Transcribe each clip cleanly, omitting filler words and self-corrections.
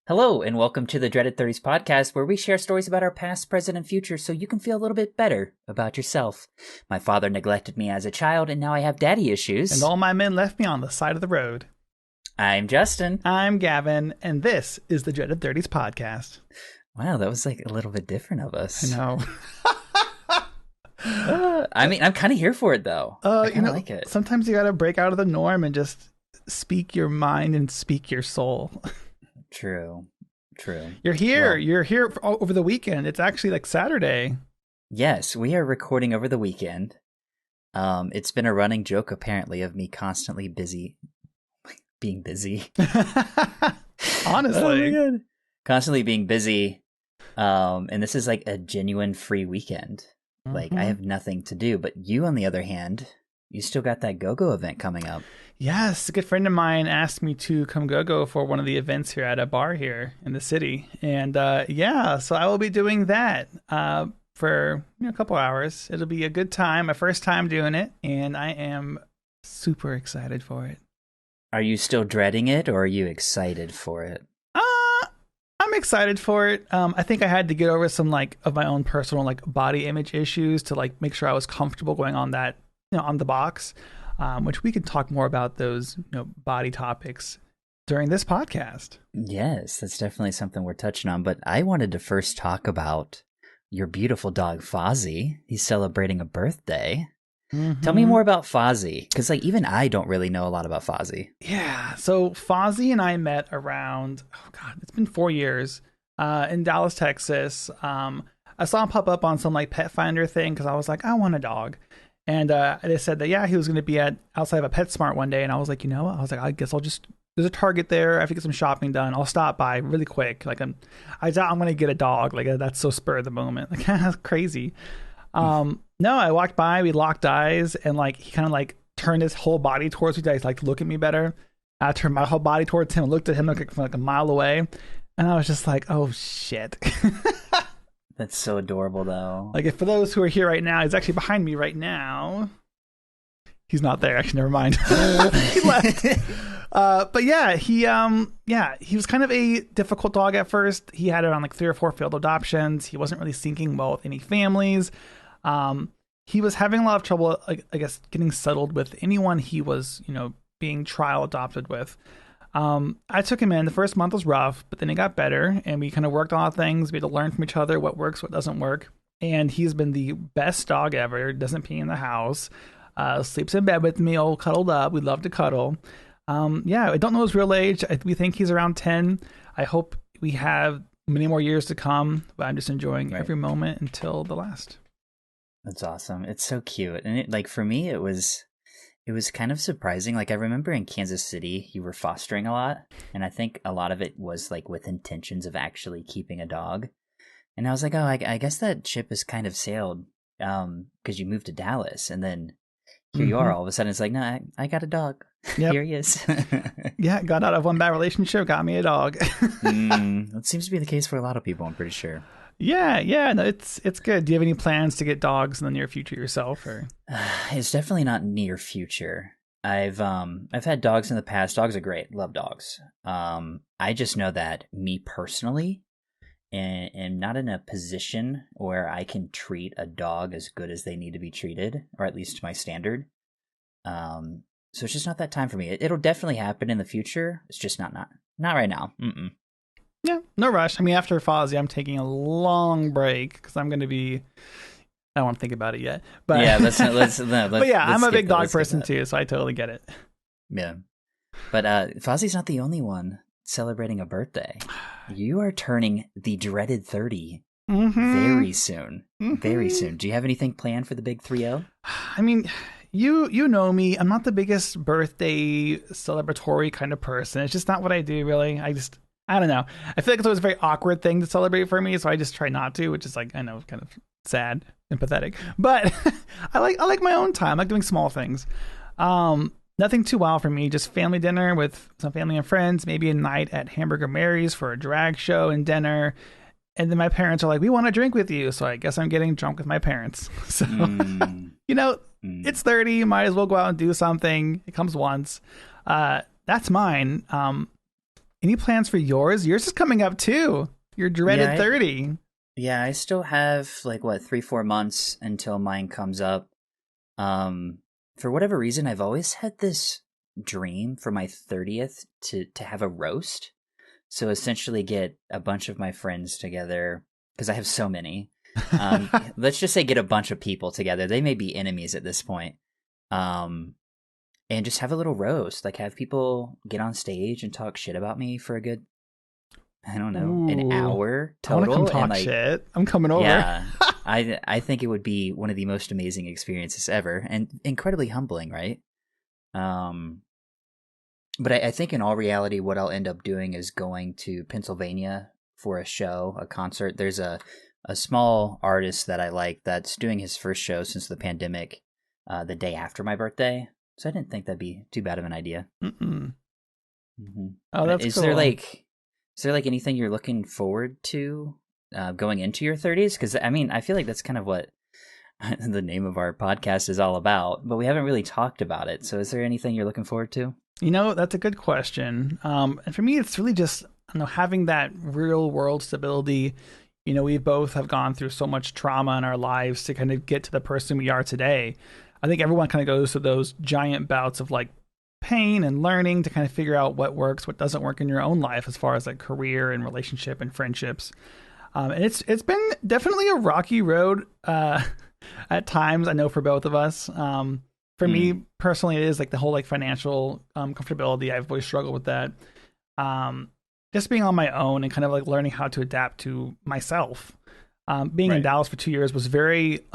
Hello, and welcome to the Dreaded 30s podcast, where we share stories about our past, present, and future so you can feel a little bit better about yourself. My father neglected me as a child, and now I have daddy issues. And all my men left me on the side of the road. I'm Justin. I'm Gavin, and this is the Dreaded 30s podcast. Wow, that was like a little bit different of us. I know. I'm kind of here for it, though. I kind of like it. Sometimes you got to break out of the norm and just speak your mind and speak your soul. True. You're here. Well, You're here over the weekend. It's actually like Saturday. Yes, we are recording over the weekend. It's been a running joke, apparently, of me constantly being busy. Honestly. Oh my God. Constantly being busy. And this is like a genuine free weekend. Mm-hmm. Like, I have nothing to do. But you, on the other hand, you still got that go-go event coming up. Yes, a good friend of mine asked me to come go for one of the events here at a bar here in the city. And so I will be doing that for a couple hours. It'll be a good time, my first time doing it, and I am super excited for it. Are you still dreading it, or are you excited for it? I'm excited for it. I think I had to get over some of my own personal body image issues to make sure I was comfortable going on that, on the box. Which we can talk more about those body topics during this podcast. Yes, that's definitely something we're touching on. But I wanted to first talk about your beautiful dog, Fozzie. He's celebrating a birthday. Mm-hmm. Tell me more about Fozzie, because even I don't really know a lot about Fozzie. Yeah, so Fozzie and I met around, it's been 4 years, in Dallas, Texas. I saw him pop up on some pet finder thing because I was like, I want a dog. And they said that, he was going to be outside of a PetSmart one day. And I was like, I guess there's a Target there. I have to get some shopping done. I'll stop by really quick. I doubt I'm going to get a dog. That's so spur of the moment. That's crazy. No, I walked by, we locked eyes, and he kind of turned his whole body towards me to look at me better. I turned my whole body towards him and looked at him from a mile away. And I was just like, oh, shit. That's so adorable, though. For those who are here right now, he's actually behind me right now. He's not there. Actually, never mind. He left. But yeah, he was kind of a difficult dog at first. He had around 3 or 4 failed adoptions. He wasn't really syncing well with any families. He was having a lot of trouble, I guess, getting settled with anyone he was, being trial adopted with. I took him in. The first month was rough, but then it got better, and we kind of worked on a lot of things. We had to learn from each other what works, what doesn't work. And he's been the best dog ever. Doesn't pee in the house. Sleeps in bed with me, all cuddled up. We love to cuddle. I don't know his real age. We think he's around 10. I hope we have many more years to come, but I'm just enjoying every moment until the last. That's awesome. It's so cute. And for me, it was kind of surprising. I remember in Kansas City, you were fostering a lot. And I think a lot of it was with intentions of actually keeping a dog. And I was like, oh, I guess that ship has kind of sailed because you moved to Dallas. And then here you are all of a sudden. It's like, no, I got a dog. Yep. Here he is. Yeah, got out of one bad relationship, got me a dog. That seems to be the case for a lot of people, I'm pretty sure. Yeah, no, it's good. Do you have any plans to get dogs in the near future yourself, or? It's definitely not near future. I've had dogs in the past. Dogs are great. Love dogs. I just know that me personally am not in a position where I can treat a dog as good as they need to be treated, or at least to my standard. So it's just not that time for me. It'll definitely happen in the future. It's just not right now. Mm-mm. Yeah, no rush. I mean, after Fozzie, I'm taking a long break because I'm going to be. I don't want to think about it yet, but yeah, but yeah, I'm a big dog person too, so I totally get it. Yeah, but Fozzie's not the only one celebrating a birthday. You are turning the dreaded 30 very soon. Very soon. Do you have anything planned for the big 3-0? I mean, you know me. I'm not the biggest birthday celebratory kind of person. It's just not what I do, really. I don't know. I feel like it's always a very awkward thing to celebrate for me, so I just try not to, which is I know, kind of sad and pathetic. But I like my own time. I like doing small things. Nothing too wild for me. Just family dinner with some family and friends. Maybe a night at Hamburger Mary's for a drag show and dinner. And then my parents are like, "We want to drink with you," so I guess I'm getting drunk with my parents. So it's 30. Might as well go out and do something. It comes once. That's mine. Any plans for yours? Yours is coming up too. Your dreaded 30. Yeah, I still have like 3-4 months until mine comes up. For whatever reason, I've always had this dream for my 30th to have a roast. So essentially get a bunch of my friends together, because I have so many. Let's just say get a bunch of people together. They may be enemies at this point. And just have a little roast. Like have people get on stage and talk shit about me for a good, I don't know, an hour total. I want to come talk shit. I'm coming over. Yeah, I think it would be one of the most amazing experiences ever, and incredibly humbling, right? But I think in all reality, what I'll end up doing is going to Pennsylvania for a show, a concert. There's a small artist that I like that's doing his first show since the pandemic, the day after my birthday. So I didn't think that'd be too bad of an idea. Mm-mm. Mm-hmm. Oh, that's cool. Is there anything you're looking forward to going into your 30s? Because I mean, I feel like that's kind of what the name of our podcast is all about, but we haven't really talked about it. So is there anything you're looking forward to? That's a good question. And for me, it's really just having that real world stability. We both have gone through so much trauma in our lives to kind of get to the person we are today. I think everyone kind of goes through those giant bouts of like pain and learning to kind of figure out what works, what doesn't work in your own life as far as like career and relationship and friendships. And it's been definitely a rocky road at times, I know, for both of us. For me personally, it is like the whole like financial comfortability. I've always struggled with that. Just being on my own and kind of like learning how to adapt to myself. Being in Dallas for 2 years was very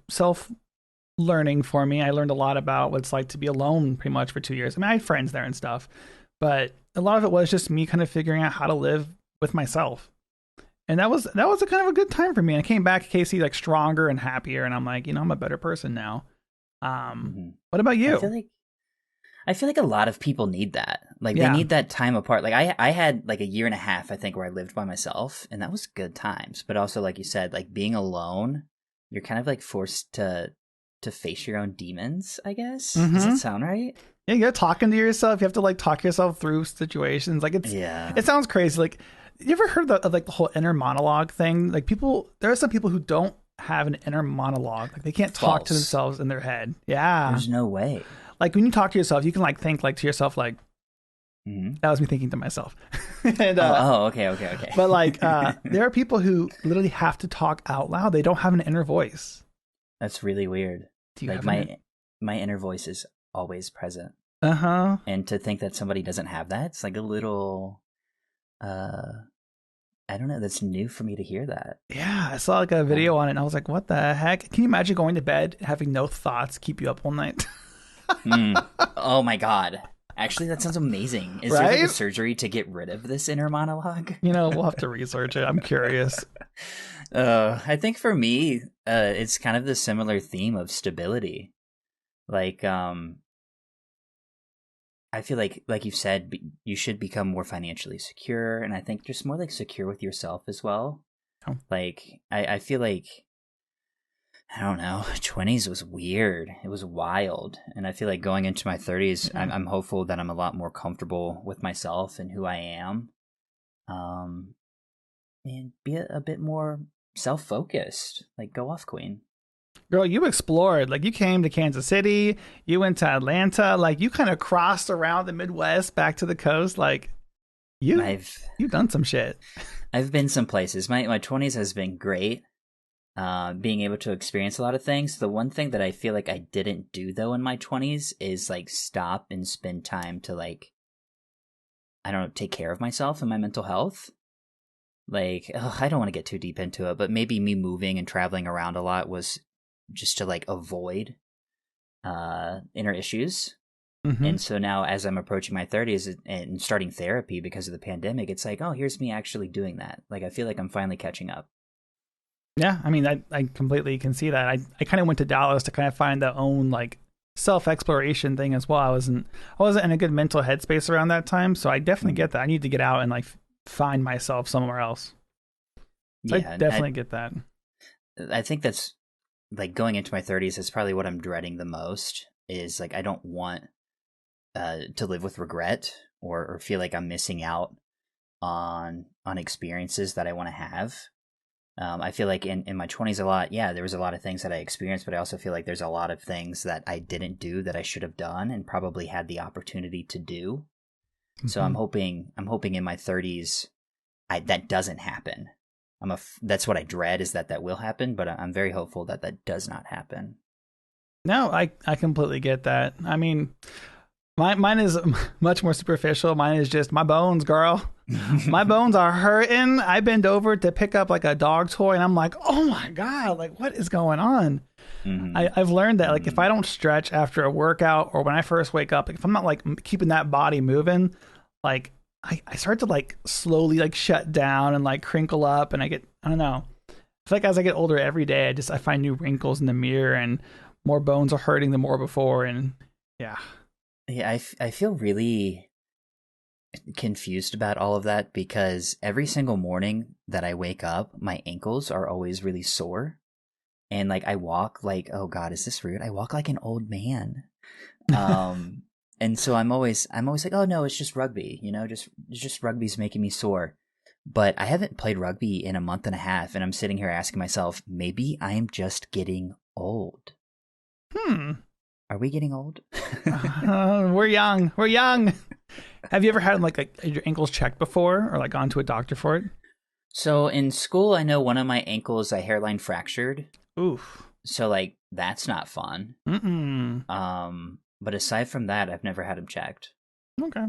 self-learning for me. I learned a lot about what it's like to be alone pretty much for 2 years. I mean, I had friends there and stuff, but a lot of it was just me kind of figuring out how to live with myself. And that was a kind of a good time for me. And I came back to KC like stronger and happier, and I'm like, I'm a better person now. What about you? I feel like a lot of people need that. Like they need that time apart. Like I had like a year and a half, I think, where I lived by myself, and that was good times. But also, like you said, like being alone, you're kind of like forced to face your own demons, I guess. Mm-hmm. Does that sound right? Yeah, you're talking to yourself. You have to like talk yourself through situations. Like it sounds crazy. Like, you ever heard of like the whole inner monologue thing? Like there are some people who don't have an inner monologue. Like they can't talk to themselves in their head. Yeah. There's no way. Like when you talk to yourself, you can like think like to yourself, like, that was me thinking to myself. And, okay. But like, there are people who literally have to talk out loud. They don't have an inner voice. That's really weird. Do you have my inner voice is always present. Uh-huh. And to think that somebody doesn't have that, it's like a little, I don't know. That's new for me to hear that. Yeah, I saw like a video on it, and I was like, "What the heck?" Can you imagine going to bed having no thoughts keep you up all night? Oh my god! Actually, that sounds amazing. Is there like a surgery to get rid of this inner monologue? We'll have to research it. I'm curious. I think for me, it's kind of the similar theme of stability. Like, I feel like you've said, you should become more financially secure, and I think just more like secure with yourself as well. Oh. Like, I feel like, I don't know, 20s was weird. It was wild. And I feel like going into my 30s, I'm hopeful that I'm a lot more comfortable with myself and who I am. And be a bit more self-focused. Like, go off, Queen. Girl, you explored. Like, you came to Kansas City, you went to Atlanta, like, you kind of crossed around the Midwest back to the coast. Like, you've done some shit. I've been some places. My 20s has been great. Being able to experience a lot of things. The one thing that I feel like I didn't do, though, in my 20s is, like, stop and spend time to, like, I don't know, take care of myself and my mental health. Like, I don't want to get too deep into it, but maybe me moving and traveling around a lot was just to like avoid inner issues. And so now as I'm approaching my 30s and starting therapy because of the pandemic, it's like, oh, here's me actually doing that. Like, I feel like I'm finally catching up. Yeah, I mean, I completely can see that. I kind of went to Dallas to kind of find that own like self-exploration thing as well. I wasn't in a good mental headspace around that time, so I definitely get that. I need to get out and like find myself somewhere else. So yeah, I definitely get that. I think that's like going into my 30s is probably what I'm dreading the most, is like I don't want to live with regret or feel like I'm missing out on experiences that I want to have. I feel like in my 20s there was a lot of things that I experienced, but I also feel like there's a lot of things that I didn't do that I should have done and probably had the opportunity to do. Mm-hmm. So I'm hoping in my 30s that doesn't happen. That's what I dread, is that will happen, but I'm very hopeful that does not happen. No, I completely get that. I mean, mine is much more superficial. Mine is just my bones, girl. My bones are hurting. I bend over to pick up like a dog toy, and I'm like, oh my God, like what is going on? Mm-hmm. I've learned that like if I don't stretch after a workout or when I first wake up, like, if I'm not like keeping that body moving, like I start to like slowly like shut down and like crinkle up, and I don't know. I feel like as I get older every day, I find new wrinkles in the mirror, and more bones are hurting than more before, and yeah. Yeah, I feel really confused about all of that, because every single morning that I wake up, my ankles are always really sore, and like I walk like, oh God, is this rude? I walk like an old man. And so I'm always like, oh no, it's just rugby, just rugby's making me sore. But I haven't played rugby in a month and a half, and I'm sitting here asking myself, maybe I am just getting old. Are we getting old? We're young. We're young. Have you ever had like your ankles checked before, or like gone to a doctor for it? So in school, I know one of my ankles, I hairline fractured. Oof. So like that's not fun. But aside from that, I've never had them checked. Okay.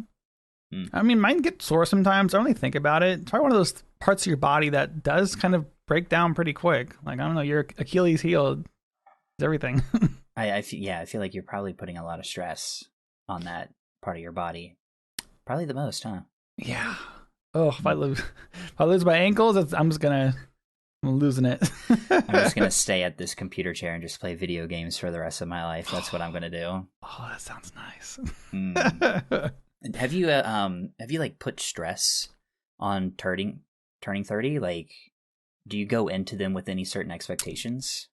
I mean, mine get sore sometimes. I don't really think about it. It's probably one of those parts of your body that does kind of break down pretty quick. Like, I don't know, your Achilles heel is everything. I feel like you're probably putting a lot of stress on that part of your body. Probably the most, huh? Yeah. Oh, if I lose my ankles, I'm losing it. I'm just gonna stay at this computer chair and just play video games for the rest of my life. That's what I'm gonna do. Oh, that sounds nice. Have you like put stress on turning 30? Like, do you go into them with any certain expectations?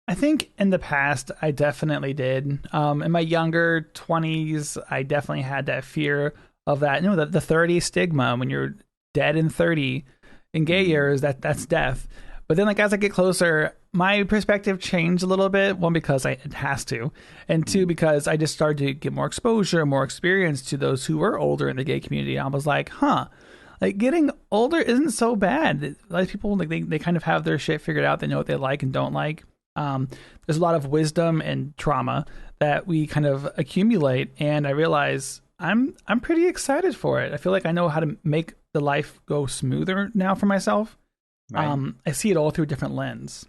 I think in the past, I definitely did. In my younger 20s, I definitely had that fear of that. The 30 stigma, when you're dead in 30 in gay years, that's death. But then, like, as I get closer, my perspective changed a little bit. One, because it has to, and two, because I just started to get more exposure, more experience to those who were older in the gay community. I was like, like getting older isn't so bad. Like people, like they kind of have their shit figured out. They know what they like and don't like. There's a lot of wisdom and trauma that we kind of accumulate, and I realize I'm pretty excited for it. I feel like I know how to make the life go smoother now for myself. Right. I see it all through a different lens.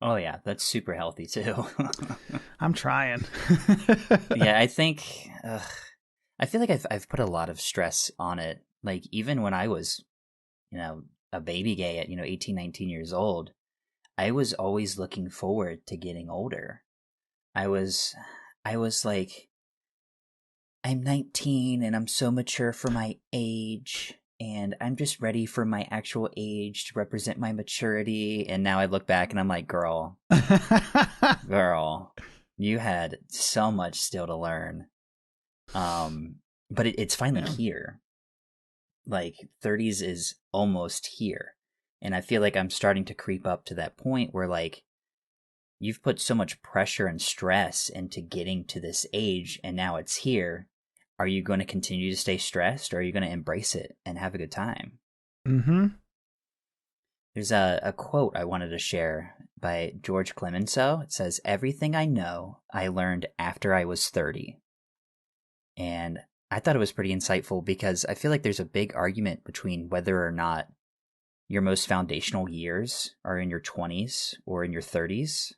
Oh yeah, that's super healthy too. I'm trying. Yeah, I think I feel like I've put a lot of stress on it. Like even when I was, a baby gay at 18, 19 years old, I was always looking forward to getting older. I was like, I'm 19 and I'm so mature for my age, and I'm just ready for my actual age to represent my maturity. And now I look back and I'm like, girl, you had so much still to learn. But it's finally here. Like 30s is almost here. And I feel like I'm starting to creep up to that point where, like, you've put so much pressure and stress into getting to this age, and now it's here. Are you going to continue to stay stressed, or are you going to embrace it and have a good time? Mm-hmm. There's a quote I wanted to share by George Clemenceau. It says, "Everything I know, I learned after I was 30." And I thought it was pretty insightful, because I feel like there's a big argument between whether or not your most foundational years are in your 20s or in your 30s.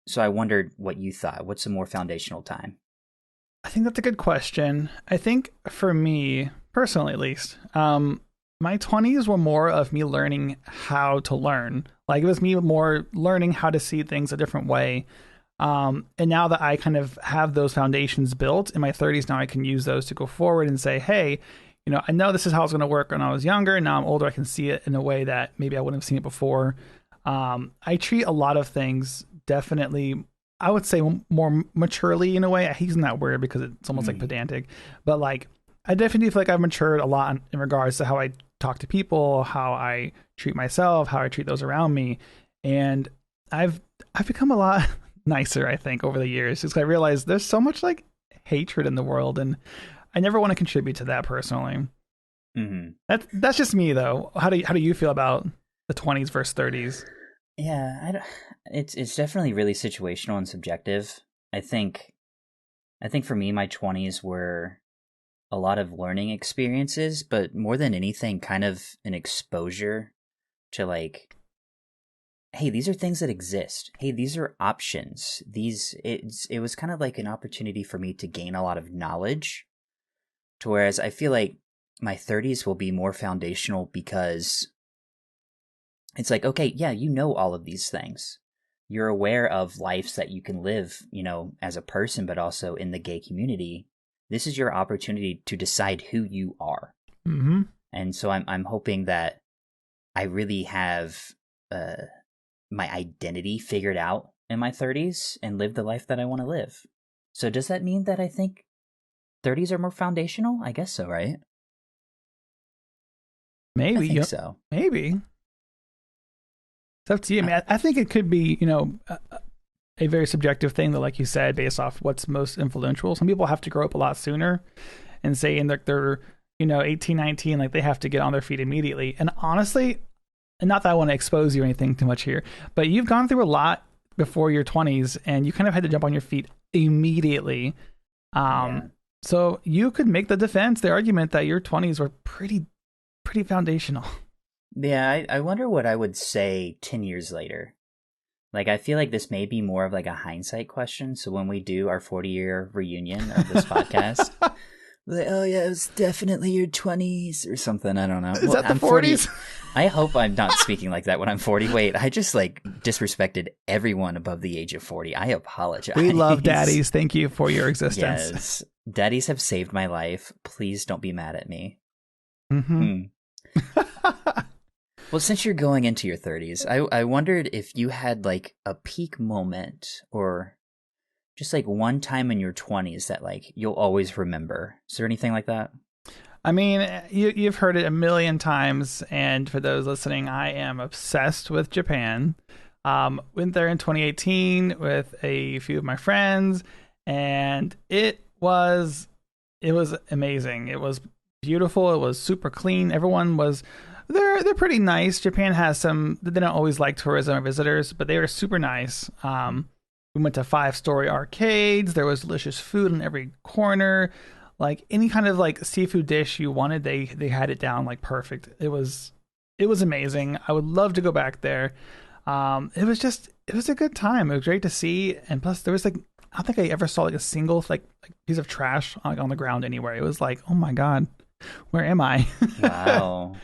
So I wondered what you thought. What's a more foundational time? I think that's a good question. I think for me, personally at least, my 20s were more of me learning how to learn. Like, it was me more learning how to see things a different way. And now that I kind of have those foundations built in my 30s, now I can use those to go forward and say, hey, I know this is how it's going to work when I was younger, and now I'm older. I can see it in a way that maybe I wouldn't have seen it before. I treat a lot of things definitely, I would say, more maturely in a way. I hate using that word because it's almost like pedantic, but like I definitely feel like I've matured a lot in regards to how I talk to people, how I treat myself, how I treat those around me, and I've become a lot nicer, I think, over the years. Because I realized there's so much like hatred in the world, and I never want to contribute to that personally. Mm-hmm. That's just me though. How do you feel about the 20s versus 30s? Yeah, it's definitely really situational and subjective. I think for me, my 20s were a lot of learning experiences, but more than anything, kind of an exposure to like, hey, these are things that exist. Hey, these are options. It was kind of like an opportunity for me to gain a lot of knowledge. To whereas I feel like my 30s will be more foundational because it's like, okay, yeah, you know all of these things. You're aware of lives that you can live, as a person, but also in the gay community. This is your opportunity to decide who you are. Mm-hmm. And so I'm hoping that I really have my identity figured out in my 30s and live the life that I want to live. So does that mean that I think 30s are more foundational? I guess so, right? Maybe. I think so. Maybe. It's up to you. I mean, I think it could be, a very subjective thing that, like you said, based off what's most influential. Some people have to grow up a lot sooner and say in they're 18, 19, like they have to get on their feet immediately. And honestly, and not that I want to expose you or anything too much here, but you've gone through a lot before your 20s and you kind of had to jump on your feet immediately. So you could make the argument that your 20s were pretty foundational. Yeah, I wonder what I would say 10 years later. Like, I feel like this may be more of like a hindsight question. So when we do our 40-year reunion of this podcast, like, oh yeah, it was definitely your 20s or something. I don't know. Is that the 40s? I hope I'm not speaking like that when I'm 40. Wait, I just like disrespected everyone above the age of 40. I apologize. We love daddies. Thank you for your existence. Yes. Daddies have saved my life. Please don't be mad at me. Mm-hmm. Well, since you're going into your 30s, I wondered if you had like a peak moment or just like one time in your 20s that like you'll always remember. Is there anything like that? I mean, you've heard it a million times, and for those listening, I am obsessed with Japan. Went there in 2018 with a few of my friends, and it was amazing. It was beautiful. It was super clean. Everyone was they're pretty nice. Japan has some, they don't always like tourism or visitors, but they were super nice. We went to 5-story arcades. There was delicious food in every corner. Like any kind of like seafood dish you wanted, they had it down like perfect. It was amazing. I would love to go back there. It was a good time. It was great to see, and plus there was like, I don't think I ever saw like a single like piece of trash on the ground anywhere. It was like, oh my god, where am I? Wow.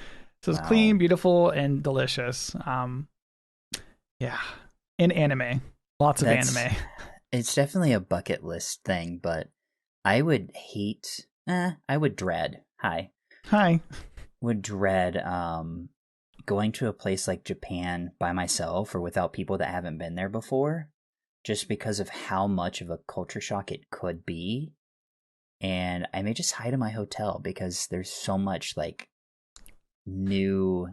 So it's clean, beautiful, and delicious. Yeah, and anime, lots of anime. It's definitely a bucket list thing, but I would dread. Hi. Would dread going to a place like Japan by myself or without people that haven't been there before, just because of how much of a culture shock it could be. And I may just hide in my hotel because there's so much like new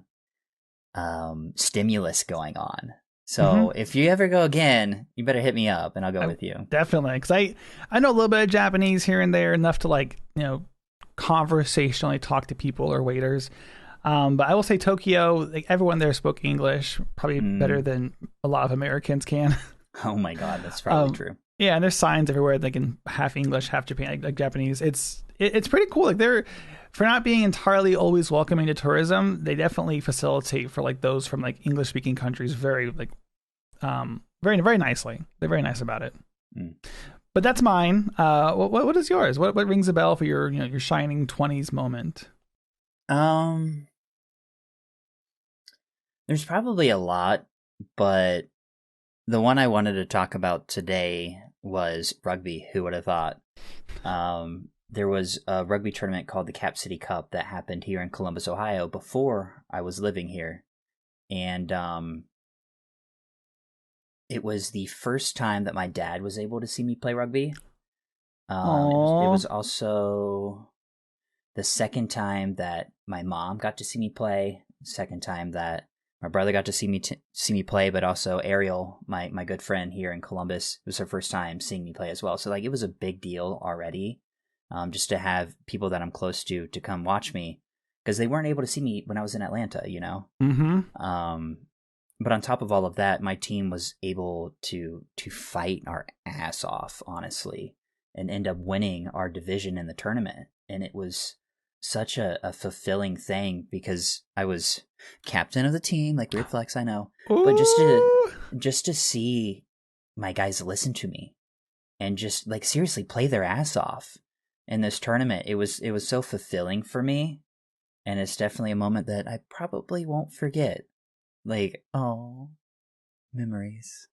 stimulus going on. So if you ever go again, you better hit me up and I'll go with you. Definitely, because I know a little bit of Japanese here and there, enough to like, conversationally talk to people or waiters. But I will say Tokyo, like everyone there spoke English, probably better than a lot of Americans can. Oh my god, that's probably true. Yeah, and there's signs everywhere like in half English, half Japan, like Japanese. It's pretty cool. Like they're, for not being entirely always welcoming to tourism, they definitely facilitate for like those from like English speaking countries very like very very nicely. They're very nice about it. But that's mine. What is yours? What rings a bell for your your shining 20s moment? There's probably a lot, but the one I wanted to talk about today was rugby. Who would have thought? There was a rugby tournament called the Cap City Cup that happened here in Columbus, Ohio, before I was living here. And it was the first time that my dad was able to see me play rugby. It was also the second time that my mom got to see me play, the second time that my brother got to see me play, but also Ariel, my good friend here in Columbus, it was her first time seeing me play as well. So like it was a big deal already, just to have people that I'm close to come watch me, because they weren't able to see me when I was in Atlanta, you know. But on top of all of that, my team was able to fight our ass off, honestly, and end up winning our division in the tournament, and it was such a fulfilling thing because I was captain of the team, like weird flex, I know. Ooh. But just to see my guys listen to me and just like seriously play their ass off in this tournament, it was so fulfilling for me, and it's definitely a moment that I probably won't forget. Like, oh, memories.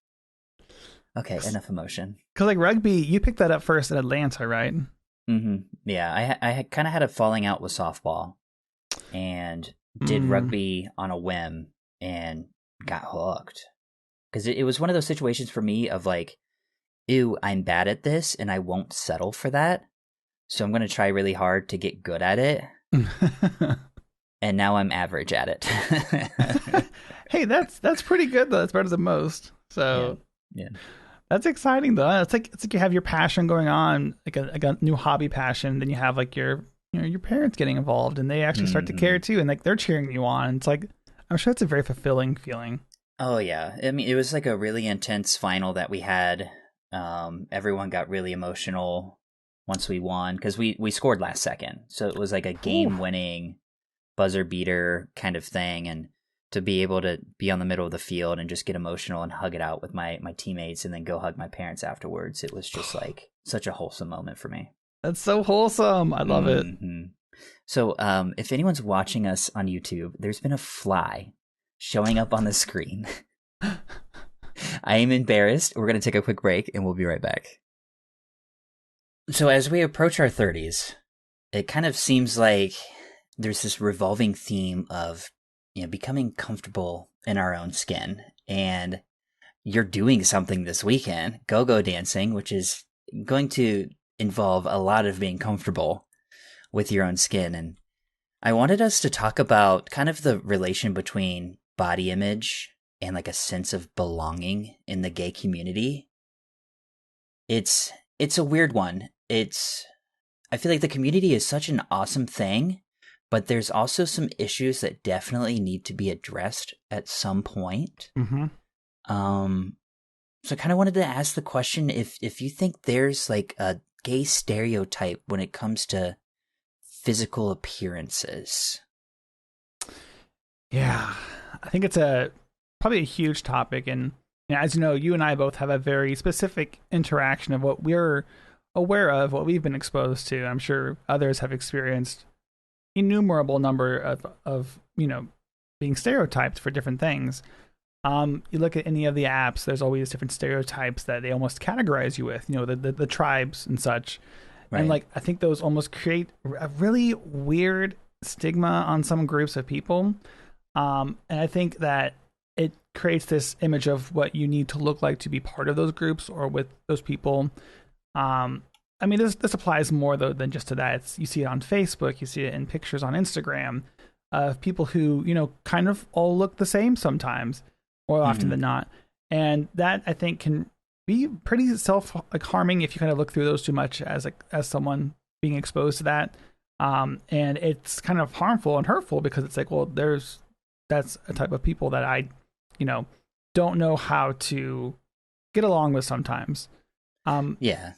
Okay, enough emotion. Because like rugby, you picked that up first in Atlanta, right? Yeah, I kind of had a falling out with softball, and did rugby on a whim and got hooked. Because it was one of those situations for me of like, ew, I'm bad at this and I won't settle for that. So I'm going to try really hard to get good at it. And now I'm average at it. Hey, that's pretty good though. That's better than most. So yeah. That's exciting though. It's like you have your passion going on, like a new hobby passion. Then you have like your parents getting involved, and they actually start to care too, and like they're cheering you on. It's like, I'm sure it's a very fulfilling feeling. Oh yeah, I mean it was like a really intense final that we had. Everyone got really emotional once we won because we scored last second, so it was like a game-winning buzzer beater kind of thing, and to be able to be on the middle of the field and just get emotional and hug it out with my teammates and then go hug my parents afterwards. It was just like such a wholesome moment for me. That's so wholesome. I love it. So if anyone's watching us on YouTube, there's been a fly showing up on the screen. I am embarrassed. We're going to take a quick break and we'll be right back. So as we approach our 30s, it kind of seems like there's this revolving theme of becoming comfortable in our own skin. And you're doing something this weekend, go-go dancing, which is going to involve a lot of being comfortable with your own skin. And I wanted us to talk about kind of the relation between body image and like a sense of belonging in the gay community. It's a weird one. I feel like the community is such an awesome thing, but there's also some issues that definitely need to be addressed at some point. So I kind of wanted to ask the question if you think there's like a gay stereotype when it comes to physical appearances. Yeah, I think it's probably a huge topic, and as you know, you and I both have a very specific interaction of what we're aware of, what we've been exposed to. I'm sure others have experienced innumerable number of being stereotyped for different things. You look at any of the apps, there's always different stereotypes that they almost categorize you with, the tribes and such. Right. And like I think those almost create a really weird stigma on some groups of people. And I think that it creates this image of what you need to look like to be part of those groups or with those people. I mean, this applies more though than just to that. You see it on Facebook, you see it in pictures on Instagram of people who, kind of all look the same sometimes, more often than not. And that I think can be pretty harming if you kind of look through those too much as someone being exposed to that. And it's kind of harmful and hurtful because it's like, well, that's a type of people that I, don't know how to get along with sometimes. Yeah.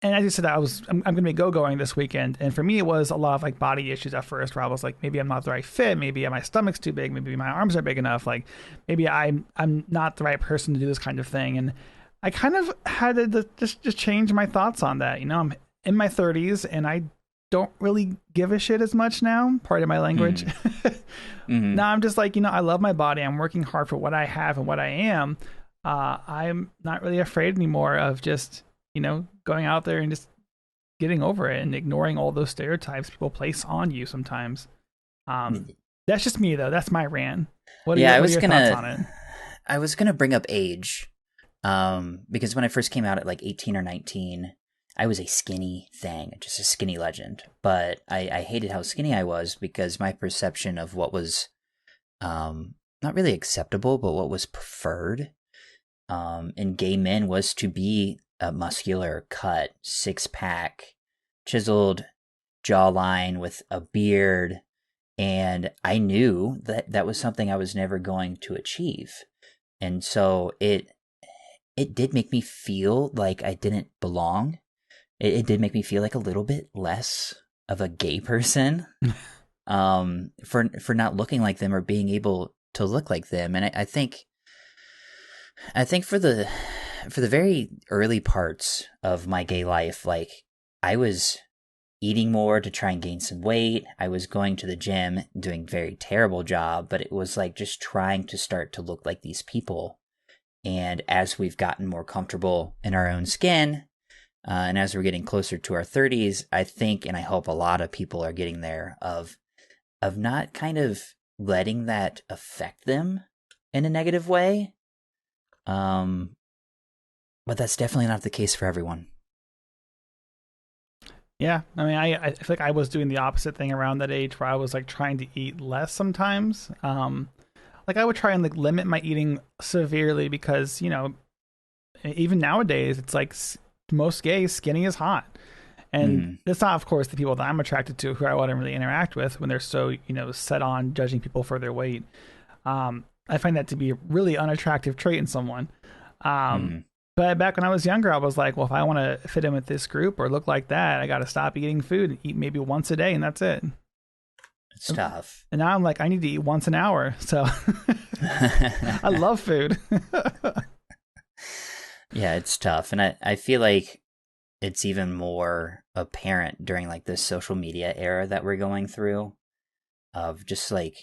And as you said, I'm going to be go-going this weekend. And for me, it was a lot of like body issues at first where I was like, maybe I'm not the right fit. Maybe my stomach's too big. Maybe my arms are big enough. Like maybe I'm not the right person to do this kind of thing. And I kind of had to just change my thoughts on that. I'm in my 30s and I don't really give a shit as much now. Pardon my language. Now I'm just like, I love my body. I'm working hard for what I have and what I am. I'm not really afraid anymore of just, going out there and just getting over it and ignoring all those stereotypes people place on you sometimes. That's just me though. That's my rant. What are your thoughts on it? I was gonna bring up age, because when I first came out at like 18 or 19, I was a skinny thing, just a skinny legend. But I hated how skinny I was because my perception of what was not really acceptable, but what was preferred in gay men was to be a muscular, cut, six-pack, chiseled jawline with a beard. And I knew that that was something I was never going to achieve. And so it did make me feel like I didn't belong. It did make me feel like a little bit less of a gay person for not looking like them or being able to look like them. And I think for the very early parts of my gay life, like I was eating more to try and gain some weight. I was going to the gym, doing a very terrible job, but it was like just trying to start to look like these people. And as we've gotten more comfortable in our own skin, and as we're getting closer to our 30s, I think, and I hope a lot of people are getting there, of not kind of letting that affect them in a negative way. But that's definitely not the case for everyone. Yeah, I mean, I feel like I was doing the opposite thing around that age, where I was like trying to eat less sometimes. Like I would try and like limit my eating severely because, you know, even nowadays it's like most gays, skinny is hot. And it's not, of course, the people that I'm attracted to who I wouldn't really interact with when they're so, you know, set on judging people for their weight. I find that to be a really unattractive trait in someone. But back when I was younger, I was like, well, if I want to fit in with this group or look like that, I got to stop eating food and eat maybe once a day, and that's it. It's tough. And now I'm like, I need to eat once an hour. So I love food. Yeah, it's tough. And I feel like it's even more apparent during like this social media era that we're going through, of just like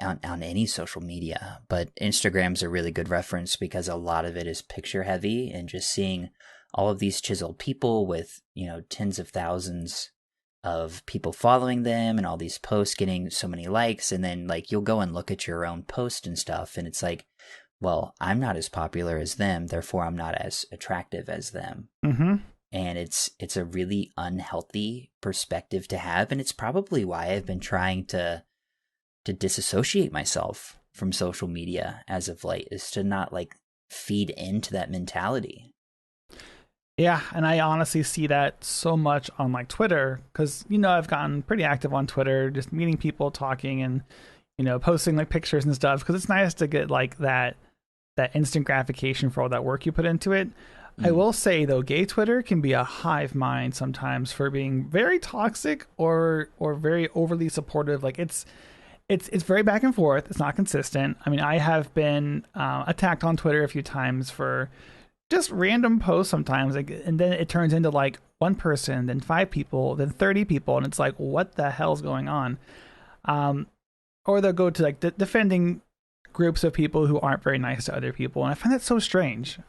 on any social media. But Instagram's a really good reference because a lot of it is picture heavy, and just seeing all of these chiseled people with, you know, tens of thousands of people following them and all these posts getting so many likes. And then like you'll go and look at your own post and stuff, and it's like, well, I'm not as popular as them, therefore I'm not as attractive as them. And it's a really unhealthy perspective to have, and it's probably why I've been trying to disassociate myself from social media as of late, is to not like feed into that mentality. Yeah, and I honestly see that so much on like Twitter, because, you know, I've gotten pretty active on Twitter, just meeting people, talking, and, you know, posting like pictures and stuff, because it's nice to get like that instant gratification for all that work you put into it. I will say though, gay Twitter can be a hive mind sometimes for being very toxic or very overly supportive. Like it's very back and forth. It's not consistent. I mean, I have been attacked on Twitter a few times for just random posts sometimes, like, and then it turns into like one person, then 5 people, then 30 people, and it's like, what the hell's going on? Or they'll go to like defending groups of people who aren't very nice to other people, and I find that so strange.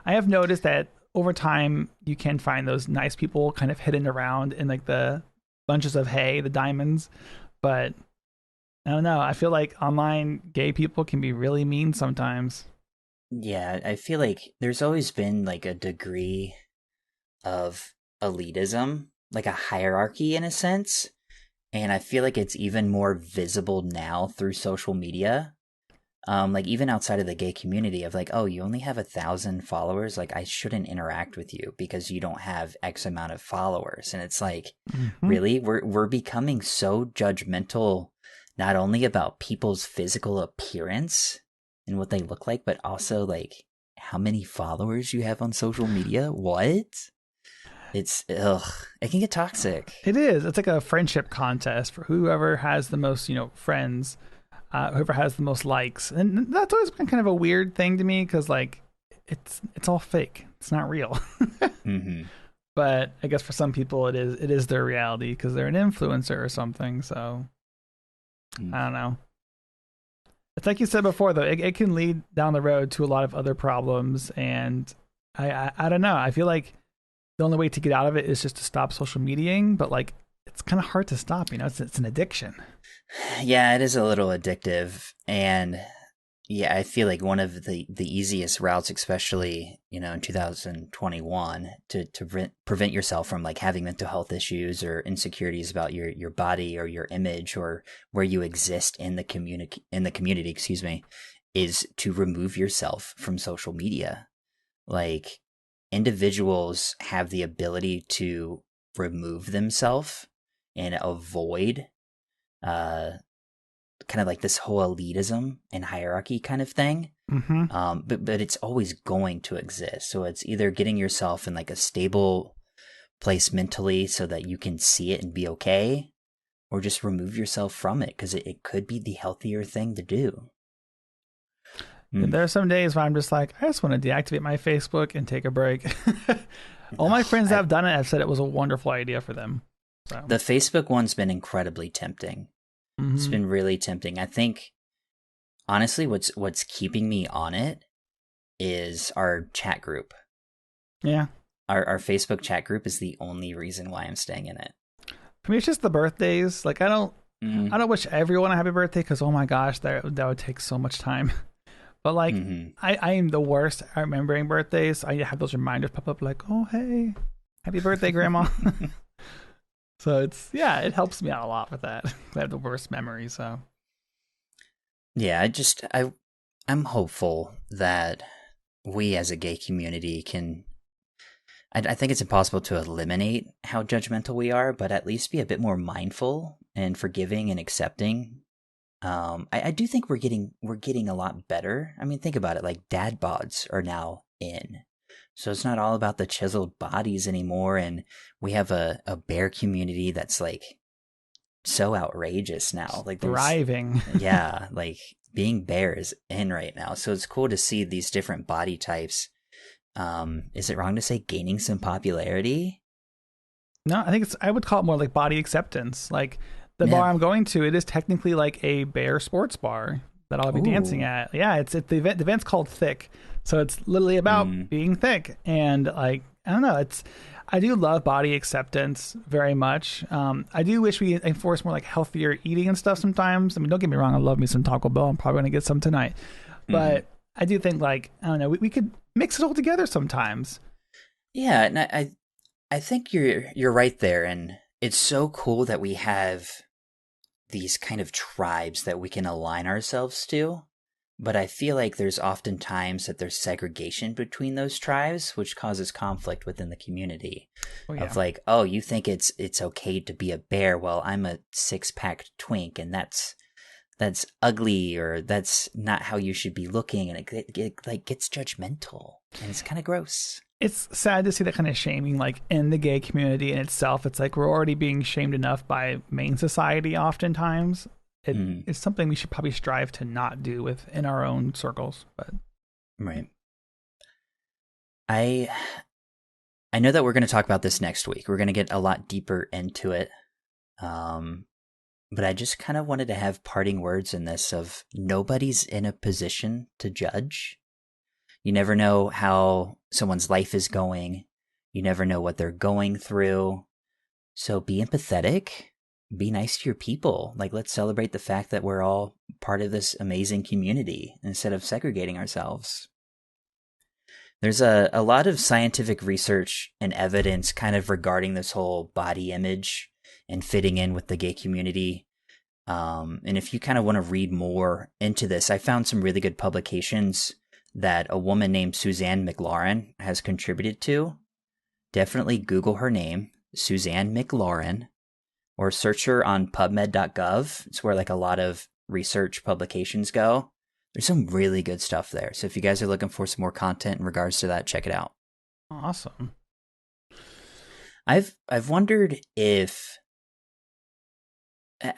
I have noticed that over time you can find those nice people kind of hidden around in like the bunches of hay, the diamonds, but I don't know. I feel like online gay people can be really mean sometimes. Yeah, I feel like there's always been like a degree of elitism, like a hierarchy in a sense. And I feel like it's even more visible now through social media. Like even outside of the gay community, of like, oh, you only have 1,000 followers. Like I shouldn't interact with you because you don't have X amount of followers. And it's like, really, we're becoming so judgmental, not only about people's physical appearance and what they look like, but also like how many followers you have on social media. What? It can get toxic. It is. It's like a friendship contest for whoever has the most, you know, friends, whoever has the most likes. And that's always been kind of a weird thing to me, because like it's all fake. It's not real. But I guess for some people it is their reality because they're an influencer or something. So I don't know. It's like you said before, though, it can lead down the road to a lot of other problems. And I don't know. I feel like the only way to get out of it is just to stop social mediaing. But like, it's kind of hard to stop, you know, it's an addiction. Yeah, it is a little addictive. And Yeah, I feel like one of the easiest routes, especially in 2021, to prevent yourself from like having mental health issues or insecurities about your body or your image or where you exist in the community, excuse me, is to remove yourself from social media. Like individuals have the ability to remove themselves and avoid uh kind of like this whole elitism and hierarchy kind of thing. Mm-hmm. But it's always going to exist. So it's either getting yourself in like a stable place mentally so that you can see it and be okay, or just remove yourself from it because it could be the healthier thing to do. There are some days where I'm just like, I just want to deactivate my Facebook and take a break. All my friends that have done it have said it was a wonderful idea for them. So. The Facebook one's been incredibly tempting. Mm-hmm. It's been really tempting. I think, honestly, what's keeping me on it is our chat group. Yeah. Our Facebook chat group is the only reason why I'm staying in it. For me, it's just the birthdays. Like, I don't wish everyone a happy birthday because, oh my gosh, that would take so much time. But like, I am the worst at remembering birthdays. I have those reminders pop up like, oh, hey, happy birthday, Grandma. So it helps me out a lot with that. I have the worst memory, so. Yeah, I'm hopeful that we as a gay community can, I think it's impossible to eliminate how judgmental we are, but at least be a bit more mindful and forgiving and accepting. I do think we're getting a lot better. I mean, think about it. Like dad bods are now in, so it's not all about the chiseled bodies anymore. And we have a bear community that's like so outrageous now. Like thriving. Yeah, like being bear is in right now. So it's cool to see these different body types. Is it wrong to say gaining some popularity? No, I would call it more like body acceptance. Like. The bar I'm going to, it is technically like a bear sports bar that I'll be dancing at. Yeah, it's the event. The event's called Thick, so it's literally about being thick. And like, I don't know, I do love body acceptance very much. I do wish we enforce more like healthier eating and stuff sometimes. I mean, don't get me wrong, I love me some Taco Bell. I'm probably going to get some tonight, but I do think like I don't know, we could mix it all together sometimes. Yeah, and I think you're right there, and it's so cool that we have these kind of tribes that we can align ourselves to, but I feel like there's often times that there's segregation between those tribes, which causes conflict within the community. Of like, oh, you think it's okay to be a bear, well, I'm a 6-pack twink, and that's ugly, or that's not how you should be looking, and it like gets judgmental, and it's kind of gross. It's sad to see that kind of shaming, like in the gay community in itself. It's like we're already being shamed enough by main society oftentimes. It's something we should probably strive to not do within our own circles. But right. I know that we're going to talk about this next week. We're going to get a lot deeper into it. But I just kind of wanted to have parting words in this of nobody's in a position to judge. You never know how someone's life is going. You never know what they're going through. So be empathetic. Be nice to your people. Like, let's celebrate the fact that we're all part of this amazing community instead of segregating ourselves. There's a lot of scientific research and evidence kind of regarding this whole body image and fitting in with the gay community. And if you kind of want to read more into this, I found some really good publications that a woman named Suzanne McLaurin has contributed to. Definitely Google her name, Suzanne McLaurin, or search her on PubMed.gov. It's where like a lot of research publications go. There's some really good stuff there. So if you guys are looking for some more content in regards to that, check it out. Awesome. I've wondered if,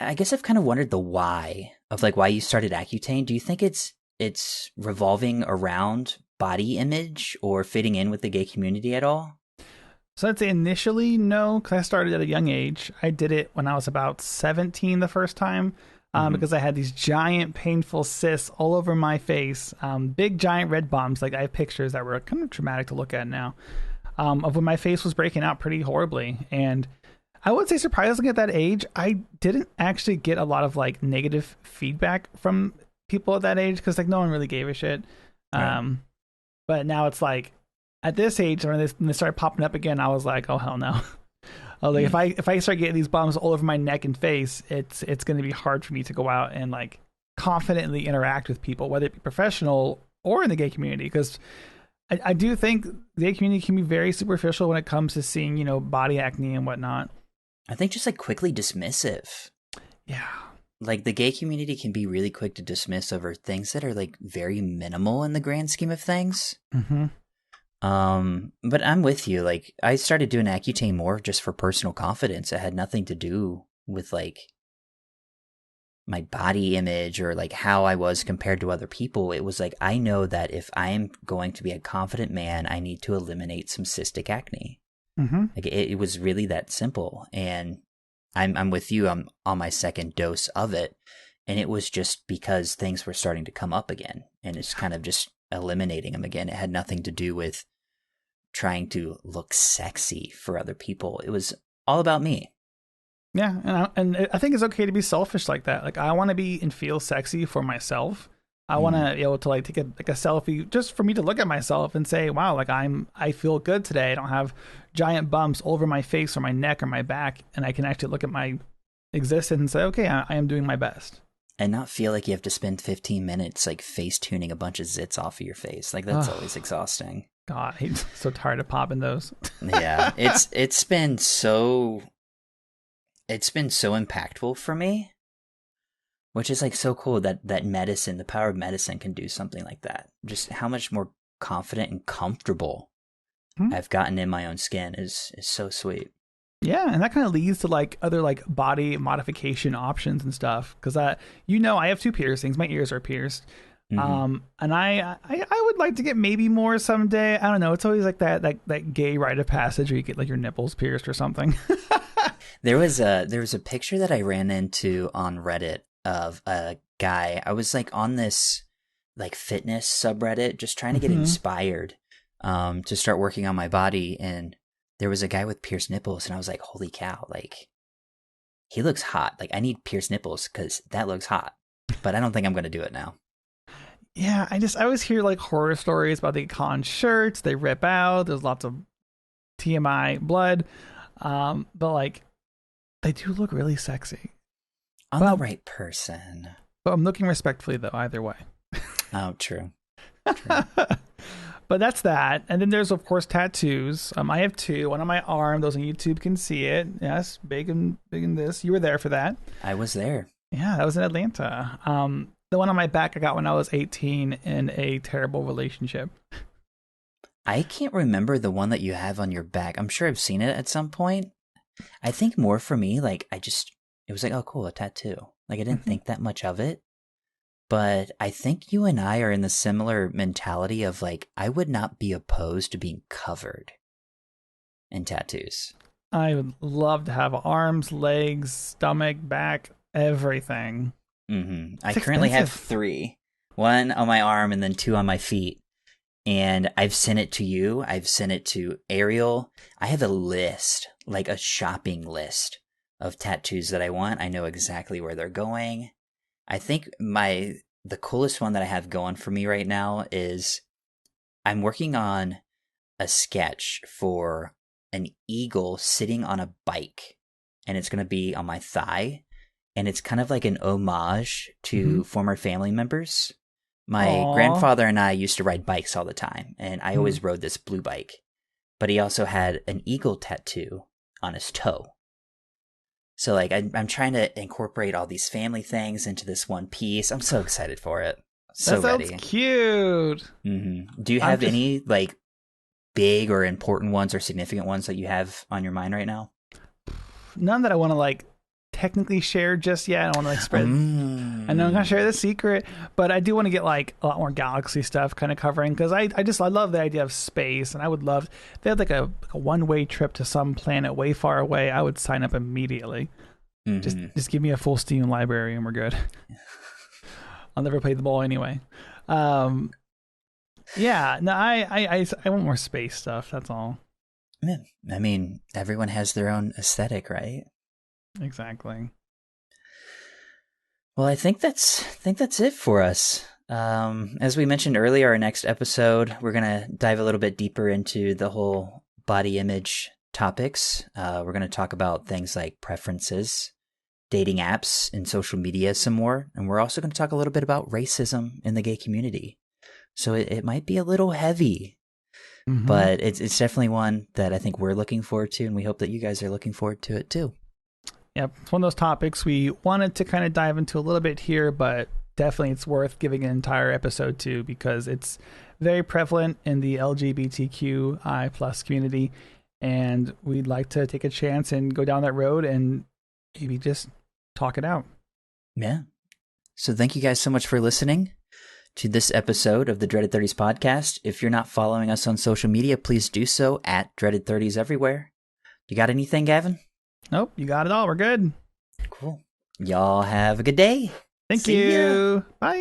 I guess I've kind of wondered the why of like why you started Accutane. Do you think it's revolving around body image or fitting in with the gay community at all? So I'd say initially no, because I started at a young age. I did it when I was about 17 the first time, because I had these giant painful cysts all over my face, big giant red bumps. Like I have pictures that were kind of traumatic to look at now, of when my face was breaking out pretty horribly. And I would say surprisingly at that age, I didn't actually get a lot of like negative feedback from people at that age because like no one really gave a shit. Right. But now it's like at this age when they started popping up again, I was like, oh hell no. I was like, if I start getting these bumps all over my neck and face, it's going to be hard for me to go out and like confidently interact with people, whether it be professional or in the gay community, because I do think the gay community can be very superficial when it comes to seeing, you know, body acne and whatnot. I think just like quickly dismissive. Yeah. Like the gay community can be really quick to dismiss over things that are like very minimal in the grand scheme of things. Mm-hmm. But I'm with you. Like I started doing Accutane more just for personal confidence. It had nothing to do with like my body image or like how I was compared to other people. It was like, I know that if I am going to be a confident man, I need to eliminate some cystic acne. Mm-hmm. Like it was really that simple. And I'm with you. I'm on my second dose of it. And it was just because things were starting to come up again. And it's kind of just eliminating them again. It had nothing to do with trying to look sexy for other people. It was all about me. Yeah, and I think it's okay to be selfish like that. Like I want to be and feel sexy for myself. I want to be able to like take a selfie just for me to look at myself and say, wow, like I feel good today. I don't have giant bumps all over my face or my neck or my back, and I can actually look at my existence and say, okay, I am doing my best. And not feel like you have to spend 15 minutes like face tuning a bunch of zits off of your face. Like that's always exhausting. God, I'm so tired of popping those. Yeah, it's been so impactful for me, which is like so cool that medicine, the power of medicine can do something like that. Just how much more confident and comfortable I've gotten in my own skin is so sweet. Yeah, and that kind of leads to like other like body modification options and stuff. Because I have 2 piercings. My ears are pierced. And I would like to get maybe more someday. I don't know. It's always like that gay rite of passage where you get like your nipples pierced or something. There was a picture that I ran into on Reddit of a guy. I was like on this like fitness subreddit just trying to get inspired to start working on my body, and there was a guy with pierced nipples, and I was like, holy cow, like he looks hot. Like I need pierced nipples because that looks hot, but I don't think I'm going to do it now. Yeah, I always hear like horror stories about the con shirts, they rip out, there's lots of TMI blood. But like they do look really sexy. On the right person. But I'm looking respectfully though, either way. Oh, true. But that's that. And then there's of course tattoos. I have 2. One on my arm. Those on YouTube can see it. Yes, big in this. You were there for that. I was there. Yeah, that was in Atlanta. The one on my back I got when I was 18 in a terrible relationship. I can't remember the one that you have on your back. I'm sure I've seen it at some point. I think more for me, like it was like, oh cool, a tattoo. Like I didn't think that much of it. But I think you and I are in the similar mentality of like, I would not be opposed to being covered in tattoos. I would love to have arms, legs, stomach, back, everything. I currently have 3. 1 on my arm and then 2 on my feet. And I've sent it to you. I've sent it to Ariel. I have a list, like a shopping list of tattoos that I want. I know exactly where they're going. I think the coolest one that I have going for me right now is I'm working on a sketch for an eagle sitting on a bike, and it's going to be on my thigh, and it's kind of like an homage to former family members. My grandfather and I used to ride bikes all the time, and I always rode this blue bike, but he also had an eagle tattoo on his toe. So like I'm trying to incorporate all these family things into this one piece. I'm so excited for it. So that sounds ready. Cute. Do you have any like big or important ones or significant ones that you have on your mind right now? None that I want to like technically share just yet. I don't want to like spread. I know I'm gonna share the secret, but I do want to get like a lot more galaxy stuff kind of covering, because I love the idea of space, and I would love if they had like a one-way trip to some planet way far away. I would sign up immediately. Just give me a full Steam library and we're good. I'll never play the ball anyway. Yeah, no, I want more space stuff. That's all. I mean, everyone has their own aesthetic, right? Exactly. Well, I think that's it for us. As we mentioned earlier, our next episode, we're gonna dive a little bit deeper into the whole body image topics. We're gonna talk about things like preferences, dating apps, and social media some more, and we're also gonna talk a little bit about racism in the gay community. So it might be a little heavy, but it's definitely one that I think we're looking forward to, and we hope that you guys are looking forward to it too. Yep, it's one of those topics we wanted to kind of dive into a little bit here, but definitely it's worth giving an entire episode to because it's very prevalent in the LGBTQI plus community, and we'd like to take a chance and go down that road and maybe just talk it out. Yeah. So thank you guys so much for listening to this episode of the Dreaded 30s podcast. If you're not following us on social media, please do so at Dreaded 30s everywhere. You got anything, Gavin? Nope, you got it all. We're good. Cool. Y'all have a good day. Thank you. Bye.